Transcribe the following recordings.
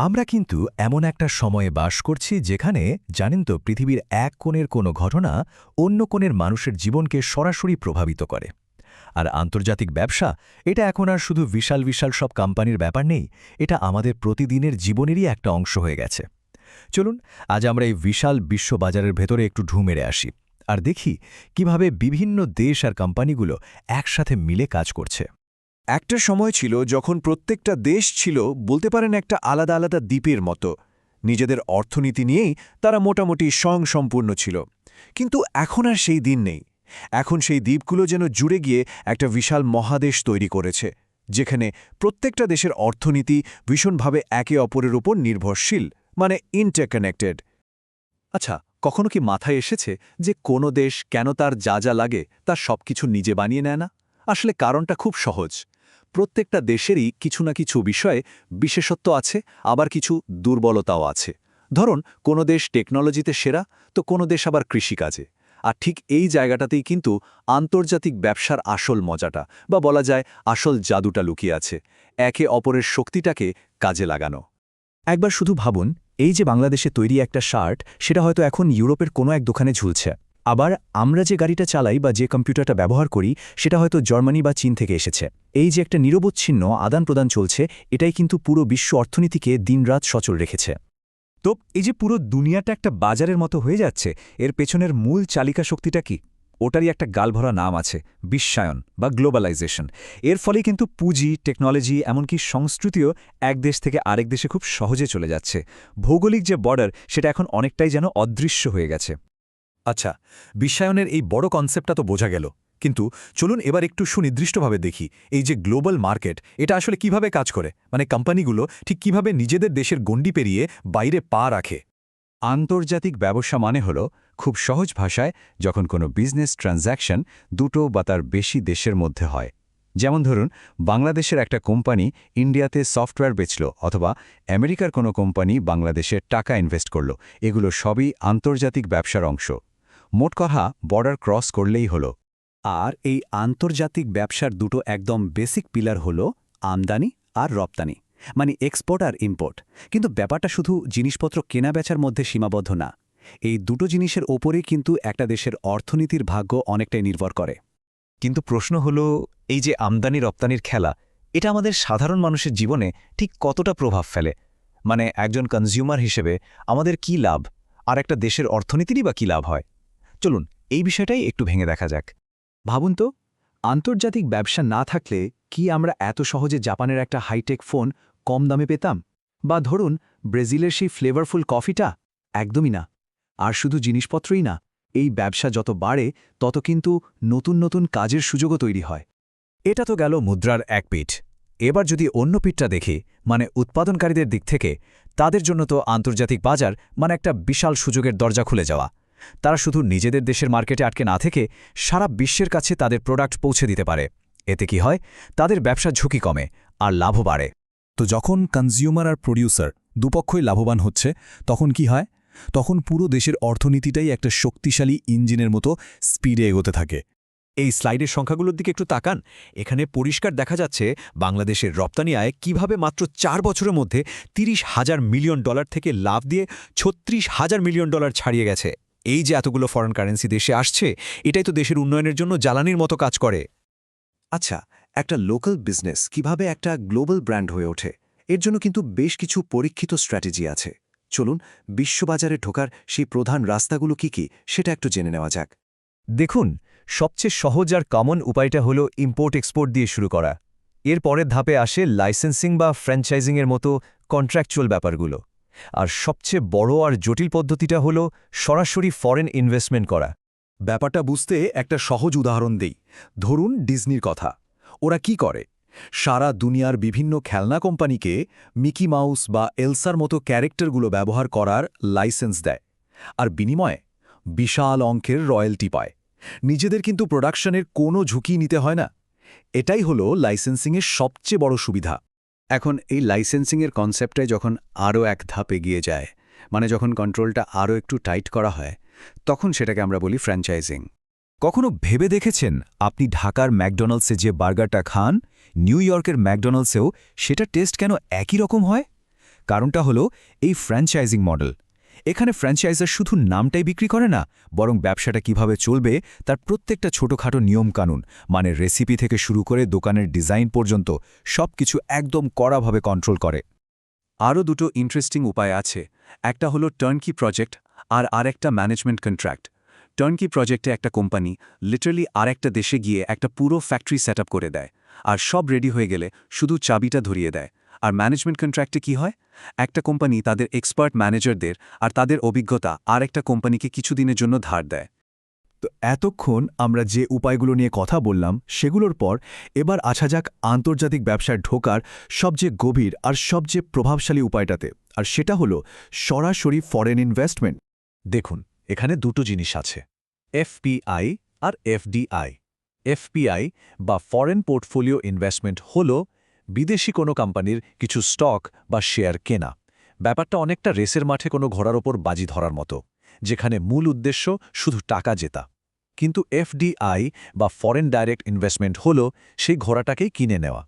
আমরা কিন্তু এমন একটা সময়ে বাস করছি যেখানে জানেন তো পৃথিবীর এক কোণের কোনো ঘটনা অন্য কোণের মানুষের জীবনকে সরাসরি প্রভাবিত করে। আর আন্তর্জাতিক ব্যবসা এটা এখন আর শুধু বিশাল বিশাল সব কোম্পানির ব্যাপার নেই, এটা আমাদের প্রতিদিনের জীবনেরই একটা অংশ হয়ে গেছে। চলুন আজ আমরা এই বিশাল বিশ্ববাজারের ভেতরে একটু ঢু মেরে আসি আর দেখি কিভাবে বিভিন্ন দেশ আর কোম্পানিগুলো একসাথে মিলে কাজ করছে। একটা সময় ছিল যখন প্রত্যেকটা দেশ ছিল বলতে পারেন একটা আলাদা আলাদা দ্বীপের মতো। নিজেদের অর্থনীতি নিয়েই তারা মোটামুটি স্বয়ংসম্পূর্ণ ছিল। কিন্তু এখন আর সেই দিন নেই। এখন সেই দ্বীপগুলো যেন জুড়ে গিয়ে একটা বিশাল মহাদেশ তৈরি করেছে, যেখানে প্রত্যেকটা দেশের অর্থনীতি ভীষণভাবে একে অপরের উপর নির্ভরশীল, মানে ইন্টারকানেক্টেড। আচ্ছা, কখনো কি মাথায় এসেছে যে কোনো দেশ কেন তার যা যা লাগে তার সবকিছু নিজে বানিয়ে নেয় না? আসলে কারণটা খুব সহজ। প্রত্যেকটা দেশেরই কিছু না কিছু বিষয়ে বিশেষত্ব আছে, আবার কিছু দুর্বলতাও আছে। ধরুন, কোনো দেশ টেকনোলজিতে সেরা, তো কোনো দেশ আবার কৃষিকাজে। আর ঠিক এই জায়গাটাতেই কিন্তু আন্তর্জাতিক ব্যবসার আসল মজাটা, বা বলা যায় আসল জাদুটা লুকিয়ে আছে, একে অপরের শক্তিটাকে কাজে লাগানো। একবার শুধু ভাবুন, এই যে বাংলাদেশে তৈরি একটা শার্ট, সেটা হয়তো এখন ইউরোপের কোনো এক দোকানে ঝুলছে। আবার আমরা যে গাড়িটা চালাই বা যে কম্পিউটারটা ব্যবহার করি, সেটা হয়তো জার্মানি বা চীন থেকে এসেছে। এই যে একটা নিরবচ্ছিন্ন আদান প্রদান চলছে, এটাই কিন্তু পুরো বিশ্ব অর্থনীতিকে দিনরাত সচল রেখেছে। তো এই যে পুরো দুনিয়াটা একটা বাজারের মতো হয়ে যাচ্ছে, এর পেছনের মূল চালিকা শক্তিটা কি? ওটারই একটা গালভরা নাম আছে, বিশ্বায়ন বা গ্লোবালাইজেশন। এর ফলে কিন্তু পুঁজি, টেকনোলজি, এমনকি সংস্কৃতিও এক দেশ থেকে আরেক দেশে খুব সহজে চলে যাচ্ছে। ভৌগোলিক যে বর্ডার, সেটা এখন অনেকটাই যেন অদৃশ্য হয়ে গেছে। আচ্ছা, বিশ্বায়নের এই বড় কনসেপ্টটা তো বোঝা গেল, কিন্তু চলুন এবার একটু সুনির্দিষ্টভাবে দেখি এই যে গ্লোবাল মার্কেট, এটা আসলে কিভাবে কাজ করে, মানে কোম্পানিগুলো ঠিক কিভাবে নিজেদের দেশের গণ্ডি পেরিয়ে বাইরে পা রাখে। আন্তর্জাতিক ব্যবসা মানে হল, খুব সহজ ভাষায়, যখন কোনো বিজনেস ট্রানজ্যাকশন দুটো বা তার বেশি দেশের মধ্যে হয়। যেমন ধরুন, বাংলাদেশের একটা কোম্পানি ইন্ডিয়াতে সফটওয়্যার বেচল, অথবা আমেরিকার কোনো কোম্পানি বাংলাদেশে টাকা ইনভেস্ট করল। এগুলো সবই আন্তর্জাতিক ব্যবসার অংশ। মোট কথা, বর্ডার ক্রস করলেই হলো। আর এই আন্তর্জাতিক ব্যবসার দুটো একদম বেসিক পিলার হল আমদানি আর রপ্তানি, মানে এক্সপোর্ট আর ইম্পোর্ট। কিন্তু ব্যাপারটা শুধু জিনিসপত্র কেনাবেচার মধ্যে সীমাবদ্ধ না। এই দুটো জিনিসের ওপরেই কিন্তু একটা দেশের অর্থনীতির ভাগ্য অনেকটাই নির্ভর করে। কিন্তু প্রশ্ন হলো, এই যে আমদানি রপ্তানির খেলা, এটা আমাদের সাধারণ মানুষের জীবনে ঠিক কতটা প্রভাব ফেলে? মানে একজন কনজিউমার হিসেবে আমাদের কি লাভ, আর একটা দেশের অর্থনীতিরই বা কী লাভ হয়? চলুন এই বিষয়টাই একটু ভেঙে দেখা যাক। ভাবুন তো, আন্তর্জাতিক ব্যবসা না থাকলে কি আমরা এত সহজে জাপানের একটা হাইটেক ফোন কম দামে পেতাম? বা ধরুন, ব্রাজিলের সেই ফ্লেভারফুল কফিটা? একদমই না। আর শুধু জিনিসপত্রই না, এই ব্যবসা যত বাড়ে তত কিন্তু নতুন নতুন কাজের সুযোগও তৈরি হয়। এটা তো গেল মুদ্রার এক পিঠ। এবার যদি অন্য পিঠটা দেখি, মানে উৎপাদনকারীদের দিক থেকে, তাদের জন্য তো আন্তর্জাতিক বাজার মানে একটা বিশাল সুযোগের দরজা খুলে যাওয়া। তারা শুধু নিজেদের দেশের মার্কেটে আটকে না থেকে সারা বিশ্বের কাছে তাদের প্রোডাক্ট পৌঁছে দিতে পারে। এতে কি হয়, তাদের ব্যবসার ঝুঁকি কমে আর লাভও বাড়ে। তো যখন কনজিউমার আর প্রডিউসার দুপক্ষই লাভবান হচ্ছে, তখন কি হয়? তখন পুরো দেশের অর্থনীতিটাই একটা শক্তিশালী ইঞ্জিনের মতো স্পিডে এগোতে থাকে। এই স্লাইডের সংখ্যাগুলোর দিকে একটু তাকান। এখানে পরিষ্কার দেখা যাচ্ছে বাংলাদেশের রপ্তানি আয় কিভাবে মাত্র 4 বছরের মধ্যে $30,000 মিলিয়ন থেকে লাভ দিয়ে $36,000 মিলিয়ন ছাড়িয়ে গেছে। এই যে এতগুলো ফরেন কারেন্সি দেশে আসছে, এটাই তো দেশের উন্নয়নের জন্য জ্বালানির মতো কাজ করে। আচ্ছা, একটা লোকাল বিজনেস কিভাবে একটা গ্লোবাল ব্র্যান্ড হয়ে ওঠে, এর জন্য কিন্তু বেশ কিছু পরীক্ষিত স্ট্র্যাটেজি আছে। চলুন বিশ্ববাজারে ঢোকার সেই প্রধান রাস্তাগুলো কি সেটা একটু জেনে নেওয়া যাক। দেখুন, সবচেয়ে সহজ আর কমন উপায়টা হলো ইম্পোর্ট এক্সপোর্ট দিয়ে শুরু করা। এর পরের ধাপে আসে লাইসেন্সিং বা ফ্র্যাঞ্চাইজিংয়ের মতো কন্ট্রাকচুয়াল ব্যাপারগুলো। আর সবচেয়ে বড় আর জটিল পদ্ধতিটা হলো সরাসরি ফরেন ইনভেস্টমেন্ট করা। ব্যাপারটা বুঝতে একটা সহজ উদাহরণ দেই। ধরুন ডিজনির কথা। ওরা কি করে? সারা দুনিয়ার বিভিন্ন খেলনা কোম্পানিকে মিকি মাউস বা এলসার মতো ক্যারেক্টারগুলো ব্যবহার করার লাইসেন্স দেয়, আর বিনিময়ে বিশাল অঙ্কের রয়্যালটি পায়। নিজেদের কিন্তু প্রোডাকশনের কোনো ঝুঁকি নিতে হয় না। এটাই হলো লাইসেন্সিংয়ের সবচেয়ে বড় সুবিধা। এখন এই লাইসেন্সিংয়ের কনসেপ্টটাই যখন আরও এক ধাপ এগিয়ে যায়, মানে যখন কন্ট্রোলটা আরও একটু টাইট করা হয়, তখন সেটাকে আমরা বলি ফ্র্যাঞ্চাইজিং। কখনো ভেবে দেখেছেন, আপনি ঢাকার ম্যাকডোনাল্ডসে যে বার্গারটা খান, নিউ ইয়র্কের ম্যাকডোনাল্ডসেও সেটা টেস্ট কেন একই রকম হয়? কারণটা হলো এই ফ্র্যাঞ্চাইজিং মডেল। এখানে ফ্র্যাঞ্চাইজার শুধু নামটাই বিক্রি করে না, বরং ব্যবসাটা কিভাবে চলবে তার প্রত্যেকটা ছোটখাটো নিয়মকানুন, মানে রেসিপি থেকে শুরু করে দোকানের ডিজাইন পর্যন্ত সবকিছু একদম কড়াভাবে কন্ট্রোল করে। আরও দুটো ইন্টারেস্টিং উপায় আছে। একটা হলো টার্নকি প্রজেক্ট আর আরেকটা ম্যানেজমেন্ট কন্ট্রাক্ট। টার্নকি প্রজেক্টে একটা কোম্পানি লিটারালি আরেকটা দেশে গিয়ে একটা পুরো ফ্যাক্টরি সেট করে দেয়, আর সব রেডি হয়ে গেলে শুধু চাবিটা ধরিয়ে দেয়। আর ম্যানেজমেন্ট কন্ট্রাক্টে কি হয়, একটা কোম্পানি তাদের এক্সপার্ট ম্যানেজারদের আর তাদের অভিজ্ঞতা আরেকটা কোম্পানিকে কিছুদিনের জন্য ধার দেয়। তো এতক্ষণ আমরা যে উপায়গুলো নিয়ে কথা বললাম সেগুলোর পর এবার আসা যাক আন্তর্জাতিক ব্যবসায় ঢোকার সবচেয়ে গভীর আর সবচেয়ে প্রভাবশালী উপায়টাতে, আর সেটা হলো সরাসরি ফরেন ইনভেস্টমেন্ট। দেখুন, এখানে দুটো জিনিস আছে, এফপিআই আর এফডিআই। এফপিআই বা ফরেন পোর্টফোলিও ইনভেস্টমেন্ট হল বিদেশি কোনো কোম্পানির কিছু স্টক বা শেয়ার কেনা। ব্যাপারটা অনেকটা রেসের মাঠে কোনো ঘোড়ার ওপর বাজি ধরার মতো, যেখানে মূল উদ্দেশ্য শুধু টাকা জেতা। কিন্তু এফডিআই বা ফরেন ডাইরেক্ট ইনভেস্টমেন্ট হল সেই ঘোড়াটাকেই কিনে নেওয়া,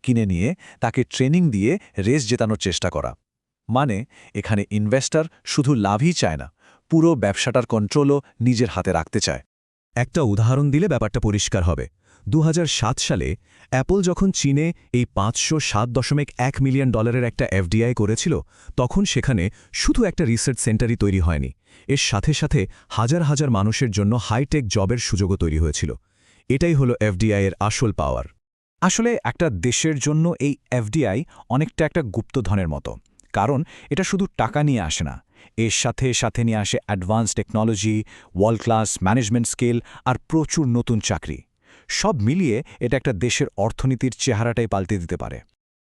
কিনে নিয়ে তাকে ট্রেনিং দিয়ে রেস জেতানোর চেষ্টা করা। মানে এখানে ইনভেস্টর শুধু লাভই চায় না, পুরো ব্যবসাটার কন্ট্রোলও নিজের হাতে রাখতে চায়। একটা উদাহরণ দিলে ব্যাপারটা পরিষ্কার হবে। 2007 সালে অ্যাপল যখন চীনে এই $507.1 মিলিয়ন একটা এফডিআই করেছিল, তখন সেখানে শুধু একটা রিসার্চ সেন্টারই তৈরি হয়নি, এর সাথে সাথে হাজার হাজার মানুষের জন্য হাইটেক জবের সুযোগও তৈরি হয়েছিল। এটাই হলো এফডিআই এর আসল পাওয়ার। আসলে একটা দেশের জন্য এই এফডিআই অনেকটা একটা গুপ্তধনের মতো, কারণ এটা শুধু টাকা নিয়ে আসে না, এর সাথে সাথে নিয়ে আসে advance technology, world class management skill আর প্রচুর নতুন চাকরি। সব মিলিয়ে এটা একটা দেশের অর্থনীতির চেহারাটাই পাল্টে দিতে পারে।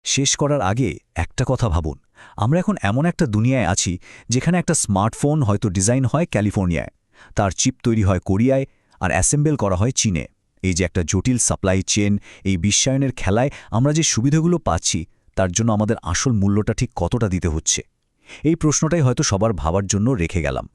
শেষ করার আগে একটা কথা ভাবুন, আমরা এখন এমন একটা দুনিয়ায় আছি যেখানে একটা স্মার্টফোন হয়তো ডিজাইন হয় ক্যালিফোর্নিয়ায়, তার চিপ তৈরি হয় কোরিয়ায়, আর অ্যাসেম্বল করা হয় চীনে। এই যে একটা জটিল সাপ্লাই চেন, এই বিশ্বায়নের খেলায় আমরা যে সুবিধাগুলো পাচ্ছি, তার জন্য আমাদের আসল মূল্যটা ঠিক কতটা দিতে হচ্ছে? এই প্রশ্নটাই হয়তো সবার ভাবার জন্য রেখে গেলাম।